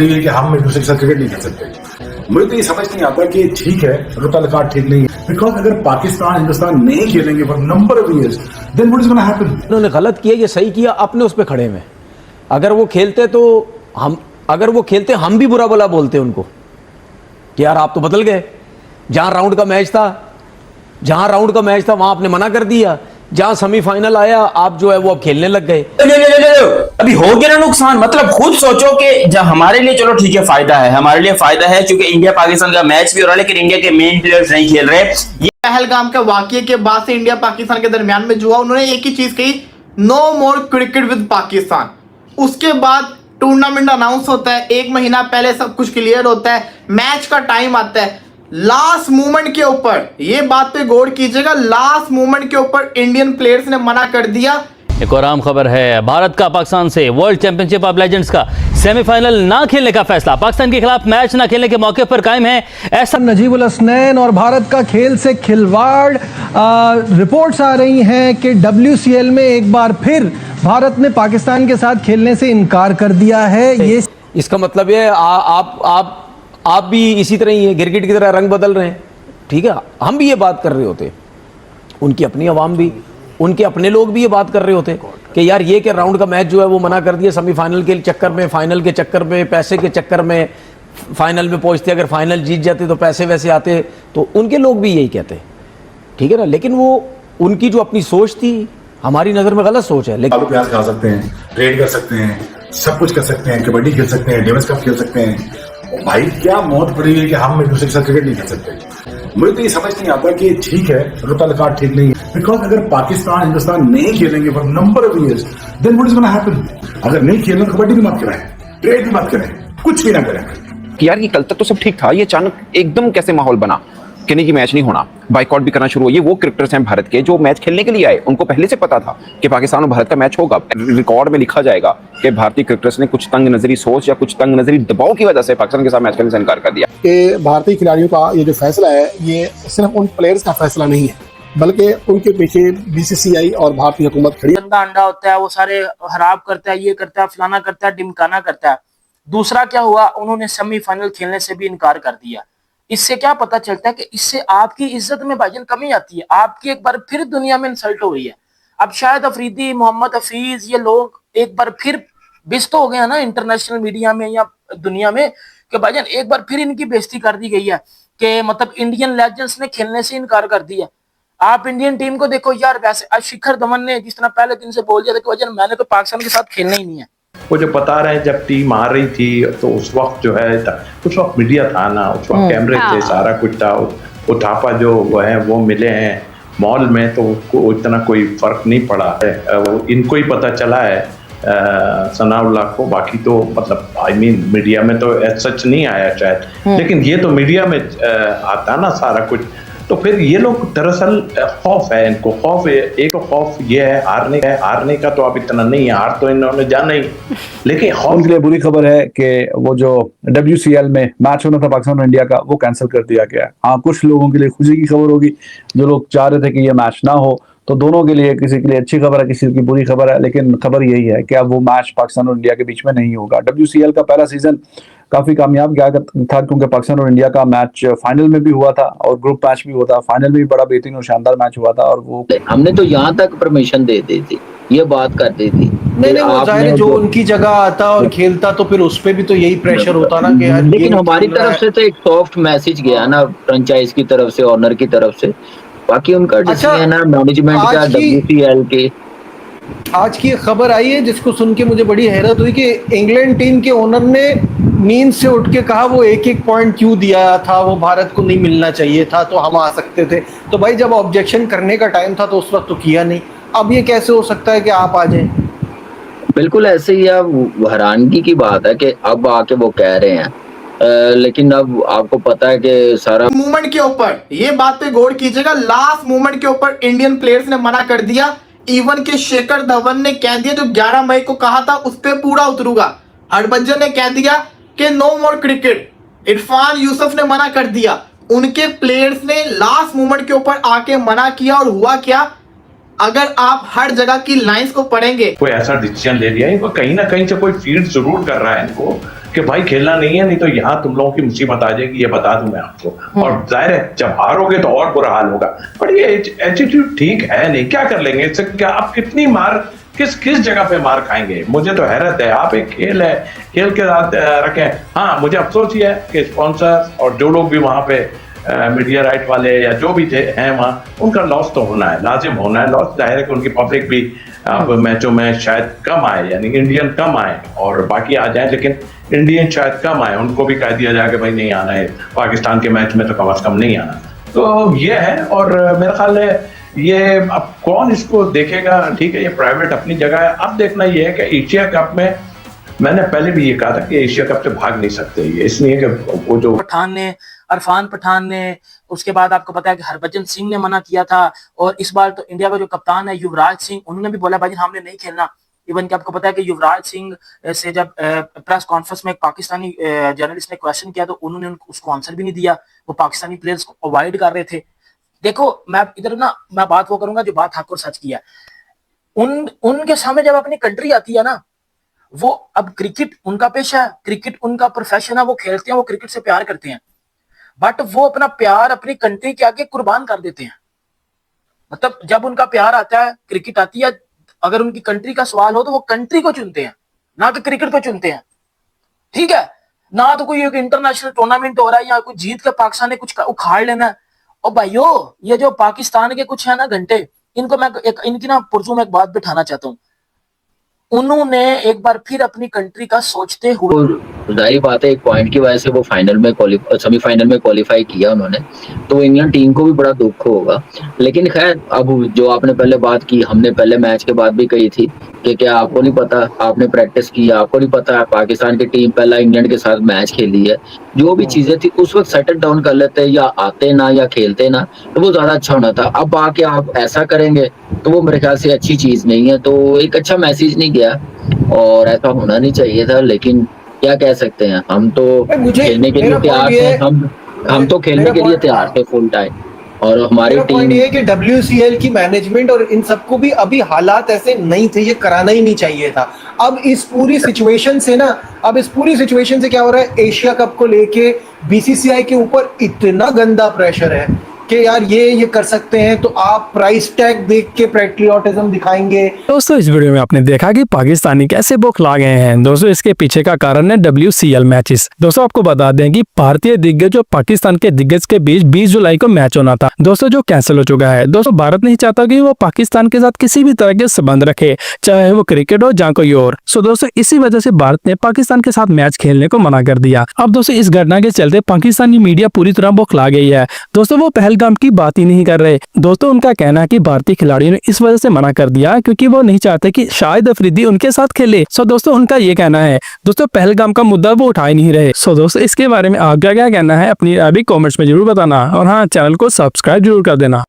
कि हम एक दूसरे के साथ क्रिकेट नहीं खेल सकते। मुझे तो ये समझ नहीं आता कि ठीक है रुतल कार्ड ठीक नहीं है, बिकॉज अगर पाकिस्तान हिंदुस्तान नहीं खेलेंगे for number of years then what is gonna happen. उन्होंने गलत किया, ये सही किया, अपने उस पर खड़े में। अगर वो खेलते तो हम भी बुरा भला बोलते उनको कि यार आप तो बदल गए। जहां राउंड का मैच था वहां आपने मना कर दिया, जहां सेमीफाइनल आया आप जो है वो अब खेलने लग गए। अभी हो गया ना नुकसान। मतलब खुद सोचो कि जब हमारे लिए चलो ठीक है फायदा है, हमारे लिए फायदा है क्योंकि इंडिया पाकिस्तान का मैच भी हो रहा है, लेकिन इंडिया के मेन प्लेयर्स नहीं खेल रहे। ये पहलगाम के वाकये के बाद से इंडिया पाकिस्तान के दरमियान में जो हुआ, उन्होंने एक ही चीज कही, no more cricket with Pakistan. उसके बाद टूर्नामेंट अनाउंस होता है, एक महीना पहले सब कुछ क्लियर होता है, मैच का टाइम आता है, लास्ट मोमेंट के ऊपर, ये बात पे गौर कीजिएगा, लास्ट मोमेंट के ऊपर इंडियन प्लेयर्स ने मना कर दिया। एक और आम खबर है, भारत का पाकिस्तान से वर्ल्ड चैंपियनशिप ऑफ लेजेंड्स का सेमीफाइनल ना खेलने का फैसला। पाकिस्तान के खिलाफ मैच ना खेलने के मौके पर कायम है ऐसा नजीबुल हसनैन और भारत का खेल से खिलवाड़। रिपोर्ट्स आ रही हैं कि WCL में एक बार फिर भारत ने पाकिस्तान के साथ खेलने से इनकार कर दिया है। ये इसका मतलब ये आप भी इसी तरह ही है, गिरगिट की तरह रंग बदल रहे हैं। ठीक है, हम भी ये बात कर रहे होते, उनकी अपनी आवाम भी, उनके अपने लोग भी ये बात कर रहे होते कि यार ये कि राउंड का मैच जो है वो मना कर दिया सेमीफाइनल के चक्कर में, फाइनल के चक्कर में, पैसे के चक्कर में। फाइनल में पहुंचते, अगर फाइनल जीत जाते तो पैसे वैसे आते, तो उनके लोग भी यही कहते। ठीक है ना, लेकिन वो उनकी जो अपनी सोच थी हमारी नजर में गलत सोच है। लेकिन आलू प्याज खा सकते हैं, ट्रेड कर सकते हैं, सब कुछ कर सकते हैं, कबड्डी खेल सकते हैं, डेविस कप खेल सकते हैं। और भाई क्या मौत पड़ी है कि हम एक दूसरे के साथ क्रिकेट नहीं खेल सकते। मुझे तो ये समझ नहीं आता कि ठीक है रुतल कार्ड ठीक नहीं है, बिकॉज अगर पाकिस्तान हिंदुस्तान नहीं खेलेंगे for number of years then what is gonna happen. अगर नहीं खेलना तो कबड्डी भी मत कराएं, ट्रेड भी मत करें, कुछ भी ना करें। यार ये कल तक तो सब ठीक था, ये अचानक एकदम कैसे माहौल बना कि नहीं कि मैच नहीं होना, बाइकआउट भी करना शुरू हुआ। ये वो क्रिकेटर्स हैं भारत के जो मैच खेलने के लिए आए, उनको पहले से पता था कि पाकिस्तान और भारत का मैच होगा। रिकॉर्ड में लिखा जाएगा कि भारतीय क्रिकेटर्स ने कुछ तंग नजरी सोच या कुछ तंग नजरी दबाव की वजह से पाकिस्तान के साथ मैच खेलने से इनकार कर दिया। कि भारतीय खिलाड़ियों का ये जो फैसला है, ये सिर्फ उन प्लेयर्स का फैसला नहीं है, बल्कि उनके पीछे BCCI और भारतीय हुकूमत खड़ी। गंदा अंडा होता है, वो सारे खराब करता है, ये करता है, फलाना करता है, ढिमकाना करता है। दूसरा क्या हुआ, उन्होंने सेमीफाइनल खेलने से भी इनकार कर दिया। इससे क्या पता चलता है कि इससे आपकी इज्जत में भाईजान कमी आती है, आपकी एक बार फिर दुनिया में इंसल्ट हो रही है। अब शायद अफरीदी, मोहम्मद हफीज, ये लोग एक बार फिर बिस्त हो गए ना इंटरनेशनल मीडिया में या दुनिया में कि भाईजान एक बार फिर इनकी बेइज्जती कर दी गई है कि मतलब इंडियन लेजेंड्स ने खेलने से इनकार कर दिया। आप इंडियन टीम को देखो यार, वैसे आज शिखर धवन ने जिस तरह पहले दिन से बोल दिया था कि भाईजान मैंने तो पाकिस्तान के साथ खेलना ही नहीं है। वो जो बता रहे हैं जब टीम आ रही थी तो उस वक्त जो है, उस वक्त मीडिया था ना, उस वक्त कैमरे थे, सारा कुछ था। उठापा जो वो है वो मिले हैं मॉल में, तो उसको इतना कोई फर्क नहीं पड़ा है। वो इनको ही पता चला है सनाउल्लाह को, बाकी तो मतलब मीडिया में तो सच नहीं आया शायद, लेकिन ये तो मीडिया में आता ना सारा कुछ। तो फिर ये लोग दरअसल खौफ है इनको, खौफ है, एक तो खौफ ये है हारने का तो अब इतना नहीं है, हार तो इन्होंने जाना ही, लेकिन उनके लिए बुरी खबर है कि वो जो WCL में मैच होना था पाकिस्तान और इंडिया का, वो कैंसिल कर दिया गया है। हाँ, कुछ लोगों के लिए खुशी की खबर होगी, जो लोग चाह रहे थे कि ये मैच ना हो, तो दोनों के लिए, किसी के लिए अच्छी खबर है, किसी की बुरी खबर है, लेकिन खबर यही है कि अब वो मैच पाकिस्तान और इंडिया के बीच में नहीं होगा। WCL का पहला सीजन काफी कामयाब गया था, क्योंकि पाकिस्तान और इंडिया का मैच फाइनल में भी हुआ था और ग्रुप मैच भी हुआ था। फाइनल में भी बड़ा बेहतरीन और शानदार मैच हुआ था, और वो हमने तो यहाँ तक परमिशन दे दी थी, ये बात कर दी थी। नहीं, वो जाहिर जो उनकी जगह आता और खेलता तो फिर उस पे भी तो यही प्रेशर होता ना कि यार, लेकिन हमारी तरफ से तो एक सॉफ्ट मैसेज गया ना फ्रेंचाइज की तरफ से, ऑनर की तरफ से। बाकी उनका डिसीजन है मैनेजमेंट का, WCL के। आज की खबर आई है जिसको सुन के मुझे बड़ी हैरत हुई कि इंग्लैंड टीम के ओनर ने नींद से उठ के कहा वो एक पॉइंट क्यों दिया था, वो भारत को नहीं मिलना चाहिए था, तो हम आ सकते थे। तो भाई जब ऑब्जेक्शन करने का टाइम था तो उस वक्त तो किया नहीं, अब ये कैसे हो सकता है कि आप आ जाएं? बिल्कुल ऐसे ही, अब हैरानगी की बात है कि अब आके वो कह रहे हैं, लेकिन अब आपको पता है कि सारा मूवमेंट के ऊपर, ये बात पे गौर कीजिएगा, लास्ट मूवमेंट के ऊपर इंडियन प्लेयर्स ने मना कर दिया। इवन के शिखर धवन ने कह दिया जो 11 मई को कहा था उस पे पूरा उतरूंगा। हरभजन ने कह दिया कि no more cricket. Irfan Yusuf ने मना कर दिया। उनके प्लेयर्स ने लास्ट मोमेंट के ऊपर आके मना किया, और हुआ क्या, अगर आप हर जगह की लाइंस को पढ़ेंगे, कोई ऐसा डिसीजन ले लिया, इनको कहीं ना कहीं से कोई फीड जरूर कर रहा है इनको कि भाई खेलना नहीं है, नहीं तो यहाँ तुम लोगों की मुसीबत आ जाएगी, ये बता दूं मैं आपको। और जाहिर है जब हारोगे तो और बुरा हाल होगा। पर ये एटीट्यूड ठीक है नहीं, क्या कर लेंगे इससे? क्या आप कितनी मार, किस जगह पे मार खाएंगे? मुझे तो हैरत है। आप एक खेल है, खेल के साथ रखें। हाँ, मुझे अफसोस ही है कि स्पॉन्सर और जो लोग भी वहां पे मीडिया राइट वाले या जो भी हैं वहाँ, उनका लॉस तो होना है, लाजिम होना है लॉस। जाहिर है कि उनकी पब्लिक भी अब मैचों में शायद कम आए, यानी इंडियन कम आए और बाकी आ जाए, लेकिन इंडियन शायद कम आए, उनको भी कह दिया जाए कि भाई नहीं आना है पाकिस्तान के मैच में, तो कम से कम नहीं आना। तो ये है। और मेरा ख्याल है ये अब कौन इसको देखेगा? ठीक है, ये प्राइवेट अपनी जगह है। अब देखना ये है कि एशिया कप में, मैंने पहले भी ये कहा था कि एशिया कप से भाग नहीं सकते ये, इसलिए कि वो जो पठान ने, इरफान पठान ने, उसके बाद आपको पता है कि हरभजन सिंह ने मना किया था, और इस बार तो इंडिया का जो कप्तान है युवराज सिंह, उन्होंने भी बोला भाई हमने नहीं खेलना। इवन कि आपको पता है कि युवराज सिंह से जब प्रेस कॉन्फ्रेंस में एक पाकिस्तानी जर्नलिस्ट ने क्वेश्चन किया तो उन्होंने उसको आंसर भी नहीं दिया, वो पाकिस्तानी प्लेयर्स को अवॉइड कर रहे थे। देखो मैं इधर ना, मैं बात वो करूंगा जो बात हक और सच की है। उनके सामने जब अपनी कंट्री आती है ना, वो अब क्रिकेट उनका पेशा है, क्रिकेट उनका प्रोफेशन है, वो खेलते हैं, वो क्रिकेट से प्यार करते हैं, बट वो अपना प्यार अपनी कंट्री के आगे कुर्बान कर देते हैं। मतलब जब उनका प्यार आता है, क्रिकेट आती है, अगर उनकी कंट्री का सवाल हो तो वो कंट्री को चुनते हैं, ना कि क्रिकेट को चुनते हैं। ठीक है ना, तो कोई इंटरनेशनल टूर्नामेंट हो रहा है या कोई जीत के पाकिस्तान ने कुछ उखाड़ लेना है। और भाइयों, ये जो पाकिस्तान के कुछ है ना घंटे, इनको मैं इनकी ना पुरजों में एक बात बिठाना चाहता हूँ। उन्होंने एक बार फिर अपनी कंट्री का सोचते हुए, जाहिर बात है एक पॉइंट की वजह से वो फाइनल में सेमीफाइनल में क्वालिफाई किया उन्होंने, तो इंग्लैंड टीम को भी बड़ा दुख होगा। लेकिन खैर, अब जो आपने पहले बात की, हमने पहले मैच के बाद भी कही थी कि क्या आपको नहीं पता, आपने प्रैक्टिस की, आपको नहीं पता पाकिस्तान की टीम पहला इंग्लैंड के साथ मैच खेली है। जो भी चीजें थी उस वक्त सेटल डाउन कर लेते, या आते ना या खेलते ना, तो वो ज्यादा अच्छा होना था। अब आके आप ऐसा करेंगे तो वो मेरे ख्याल से अच्छी चीज नहीं है, तो एक अच्छा मैसेज नहीं गया और ऐसा होना नहीं चाहिए था। लेकिन क्या कह सकते हैं, हम तो खेलने के लिए तैयार थे, हम तो खेलने के लिए तैयार थे फुल टाइम। और हमारी टीम ये है कि WCL की मैनेजमेंट और इन सबको भी अभी हालात ऐसे नहीं थे, ये कराना ही नहीं चाहिए था। अब इस पूरी सिचुएशन से क्या हो रहा है, एशिया कप को लेके BCCI के ऊपर इतना गंदा प्रेशर है कि यार ये कर सकते हैं, तो आप प्राइस टैग देख के पैट्रियोटिज्म दिखाएंगे। दोस्तों, इस वीडियो में आपने देखा कि पाकिस्तानी कैसे बौखला गए हैं। दोस्तों, इसके पीछे का कारण है WCL मैचेस। दोस्तों, आपको बता दें कि भारतीय दिग्गज और पाकिस्तान के दिग्गज के बीच 20 जुलाई को मैच होना था दोस्तों, जो कैंसिल हो चुका है। दोस्तों, भारत नहीं चाहता कि वो पाकिस्तान के साथ किसी भी तरह के संबंध रखे, चाहे वो क्रिकेट हो या कोई और। सो दोस्तों, इसी वजह से भारत ने पाकिस्तान के साथ मैच खेलने को मना कर दिया। अब दोस्तों, इस घटना के चलते पाकिस्तानी मीडिया पूरी तरह बौखला गई है। दोस्तों, वो पहलगाम की बात ही नहीं कर रहे। दोस्तों, उनका कहना है कि भारतीय खिलाड़ियों ने इस वजह से मना कर दिया क्योंकि वो नहीं चाहते कि शाहिद अफरीदी उनके साथ खेले। सो दोस्तों, उनका ये कहना है। दोस्तों, पहलगाम का मुद्दा वो उठा ही नहीं रहे। सो दोस्तों, इसके बारे में आपका क्या कहना है अपनी अभी कमेंट्स में जरूर बताना, और हाँ, चैनल को सब्सक्राइब जरूर कर देना।